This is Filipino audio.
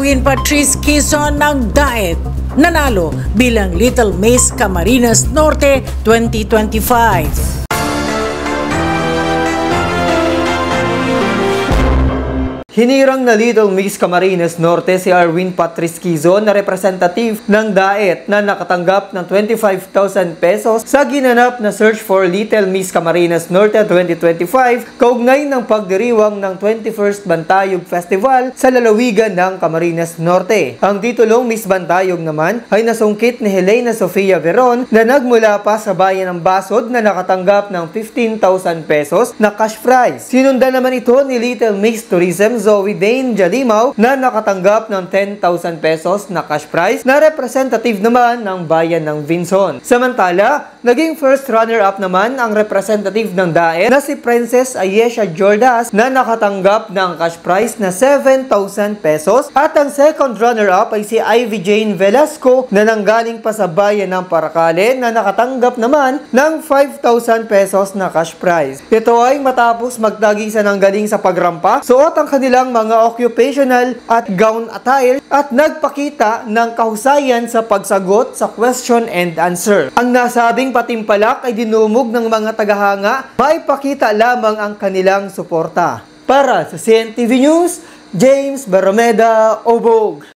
Arwin Patrice Quezon ng Daet nanalo bilang Little Miss Camarines Norte 2025. Hinirang na Little Miss Camarines Norte si Arwin Patrice Quezon na representative ng Daet na nakatanggap ng 25,000 pesos sa ginanap na Search for Little Miss Camarines Norte 2025 kaugnay ng pagdiriwang ng 21st Bantayog Festival sa lalawigan ng Camarines Norte. Ang titulong Miss Bantayog naman ay nasungkit ni Helena Sofia Veron na nagmula pa sa bayan ng Basod na nakatanggap ng 15,000 pesos na cash prize. Sinundan naman ito ni Little Miss Tourism Zoe Dane Jalimaw na nakatanggap ng 10,000 pesos na cash prize na representative naman ng bayan ng Vinson. Samantala, naging first runner-up naman ang representative ng Daet na si Princess Ayesha Jordas na nakatanggap ng cash prize na 7,000 pesos at ang second runner-up ay si Ivy Jane Velasco na nanggaling pa sa bayan ng Paracale na nakatanggap naman ng 5,000 pesos na cash prize. Ito ay matapos magtagisa ng galing sa pagrampa, suot ang kanilang mga occupational at gown attire at nagpakita ng kahusayan sa pagsagot sa question and answer. Ang nasabing patimpalak ay dinumog ng mga tagahanga, maipakita lamang ang kanilang suporta. Para sa CNTV News, James Baromeda, Obog.